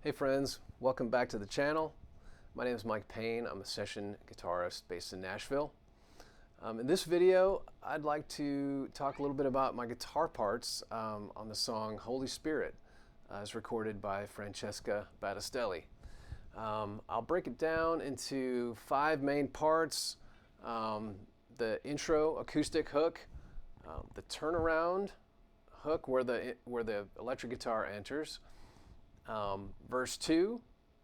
Hey friends, welcome back to the channel. My name is Mike Payne. I'm a session guitarist based in Nashville. In this video, I'd like to talk a little bit about my guitar parts on the song Holy Spirit, as recorded by Francesca Battistelli. I'll break it down into 5 main parts: the intro acoustic hook, the turnaround hook where the electric guitar enters, verse 2,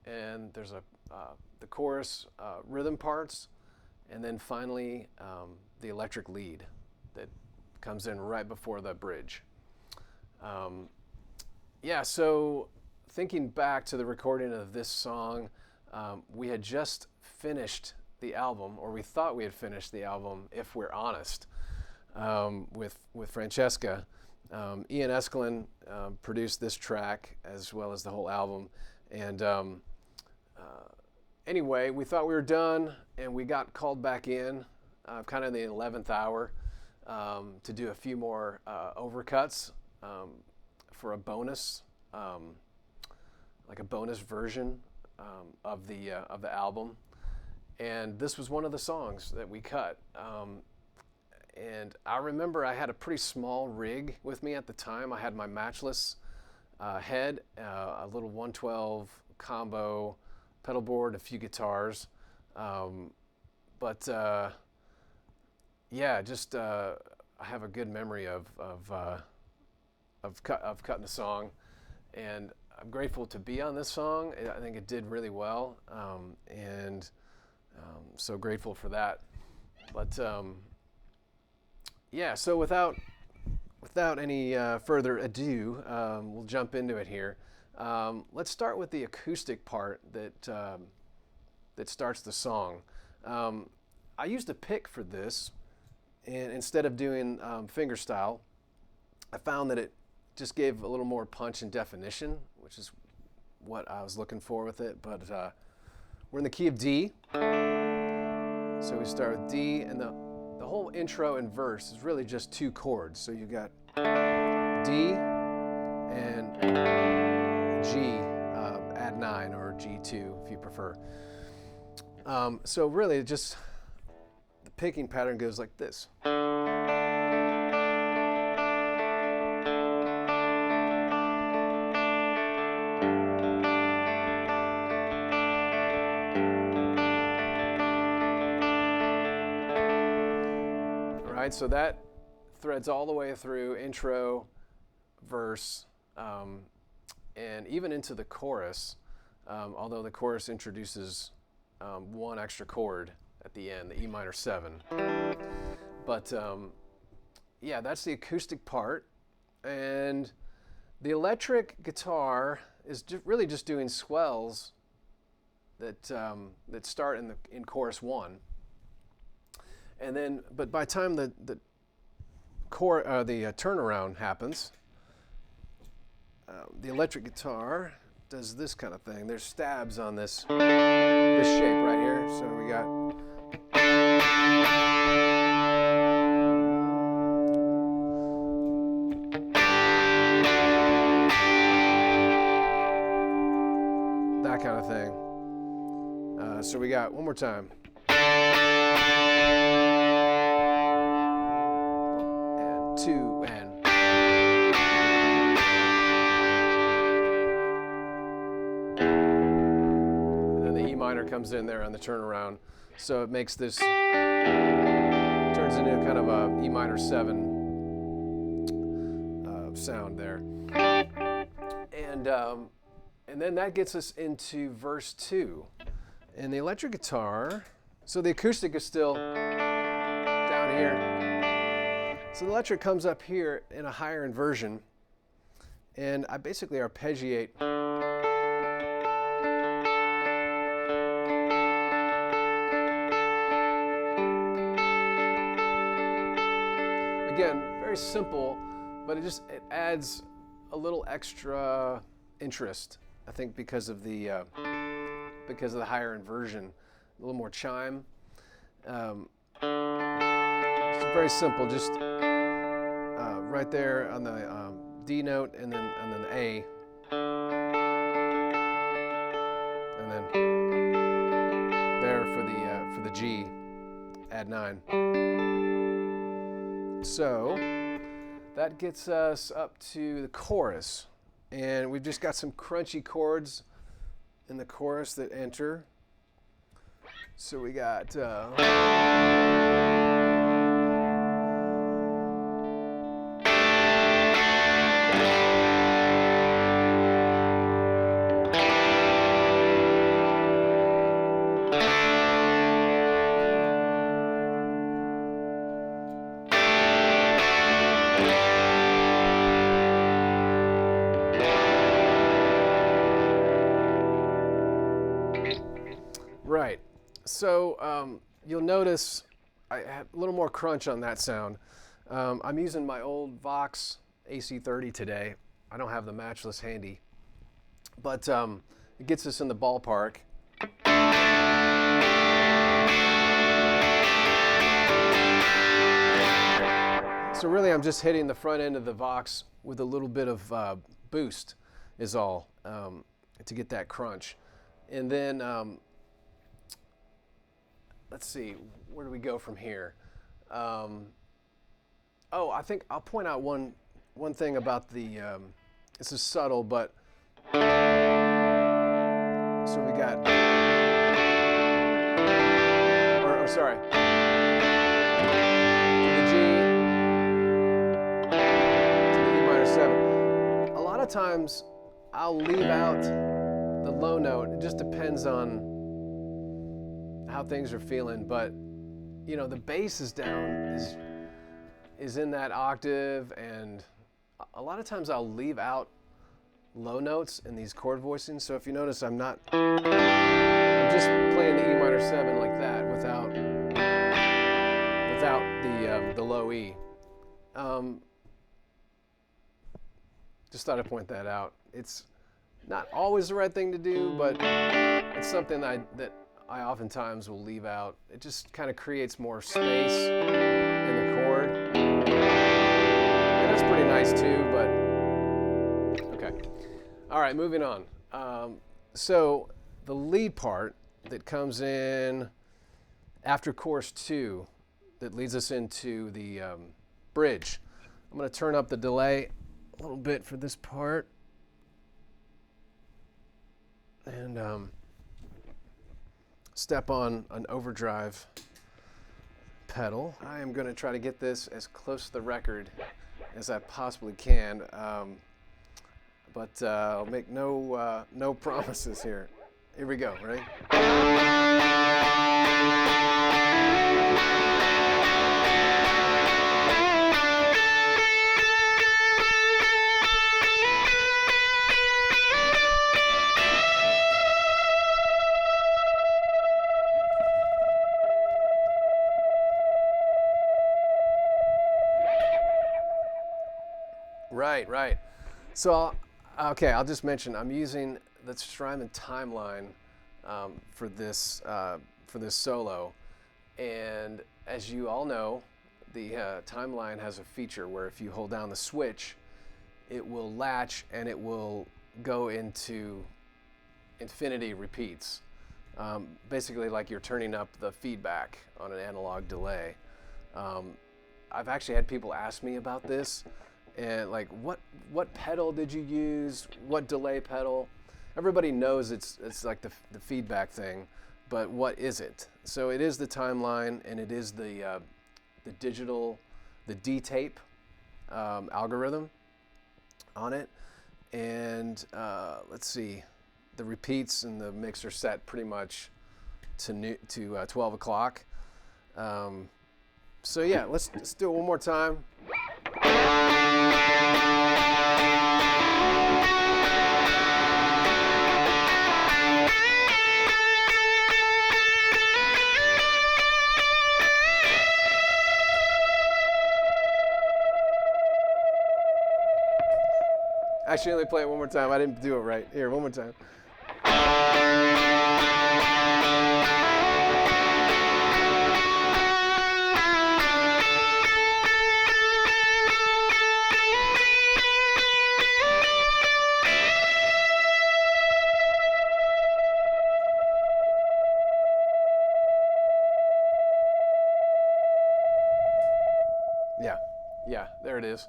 and there's the chorus rhythm parts, and then finally the electric lead that comes in right before the bridge. So thinking back to the recording of this song, we had just finished the album, or we thought we had finished the album, if we're honest, with Francesca. Ian Eskelin produced this track as well as the whole album, and anyway, we thought we were done, and we got called back in kind of in the 11th hour to do a few more overcuts for a bonus, like a bonus version of the album. And this was one of the songs that we cut. And I remember I had a pretty small rig with me at the time. I had my matchless head, a little 112 combo pedal board, a few guitars. I have a good memory of cutting the song, and I'm grateful to be on this song. I think it did really well, and so grateful for that. So without any further ado, we'll jump into it here. Let's start with the acoustic part that starts the song. I used a pick for this, and instead of doing fingerstyle, I found that it just gave a little more punch and definition, which is what I was looking for with it. But we're in the key of D, so we start with D, and the whole intro and verse is really just 2 chords. So you've got D and G, add 9, or G2 if you prefer. So really just the picking pattern goes like this. So that threads all the way through intro, verse, and even into the chorus, although the chorus introduces 1 extra chord at the end, the E minor 7. But that's the acoustic part, and the electric guitar is really just doing swells that start in chorus 1. And then, but by the time the turnaround happens, the electric guitar does this kind of thing. There's stabs on this shape right here. So we got that kind of thing. So we got one more time. And then the E minor comes in there on the turnaround, so it makes this, turns into kind of a E minor 7 sound there, and then that gets us into verse 2, and the electric guitar. So the acoustic is still down here. So the electric comes up here in a higher inversion, and I basically arpeggiate again, very simple, but it adds a little extra interest, I think, because of the higher inversion, a little more chime. It's very simple, just right there on the D note and then the A. G, add 9. So that gets us up to the chorus. And we've just got some crunchy chords in the chorus that enter. So we got... Right. So you'll notice I have a little more crunch on that sound. I'm using my old Vox AC30 today. I don't have the matchless handy, but it gets us in the ballpark. So really I'm just hitting the front end of the Vox with a little bit of boost is all to get that crunch. And then let's see, where do we go from here? I think I'll point out one thing about the, this is subtle, but, so we got, sorry, to the G, to the E minor 7. A lot of times I'll leave out the low note. It just depends on how things are feeling, but you know, the bass is down, is in that octave, and a lot of times I'll leave out low notes in these chord voicings. So if you notice, I'm just playing the E minor 7 like that without the low E. Just thought I'd point that out. It's not always the right thing to do, but it's something that I oftentimes will leave out. It just kind of creates more space in the chord. And that's pretty nice too, but okay. All right, moving on. So the lead part that comes in after chorus 2 that leads us into the bridge. I'm going to turn up the delay a little bit for this part. And step on an overdrive pedal. I am going to try to get this as close to the record as I possibly can, but I'll make no promises here. Here we go, ready? Right. So, okay, I'll just mention I'm using the Strymon timeline for this solo, and as you all know, the timeline has a feature where if you hold down the switch, it will latch and it will go into infinity repeats, basically like you're turning up the feedback on an analog delay. I've actually had people ask me about this. And like, what pedal did you use? What delay pedal? Everybody knows it's like the feedback thing, but what is it? So it is the timeline, and it is the digital, the D-tape algorithm on it. And let's see, the repeats in the mix are set pretty much to 12 o'clock. So yeah, let's do it one more time. Actually, let me play it one more time. I didn't do it right. Here, one more time. Yeah, there it is.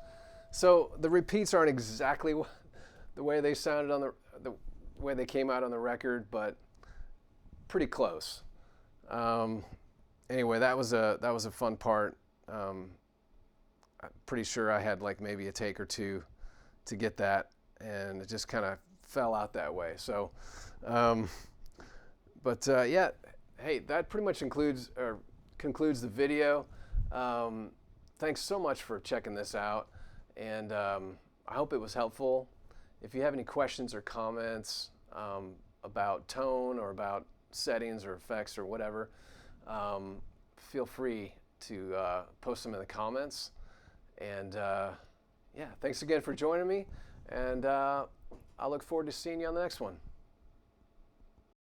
So the repeats aren't exactly the way they sounded on the way they came out on the record, but pretty close. Um, anyway, that was a fun part. Um, I'm pretty sure I had like maybe a take or two to get that, and it just kind of fell out that way. So, um, yeah, hey, that pretty much concludes the video. Um, Thanks so much for checking this out, and I hope it was helpful. If you have any questions or comments about tone or about settings or effects or whatever, feel free to post them in the comments. And yeah, thanks again for joining me, and I look forward to seeing you on the next one.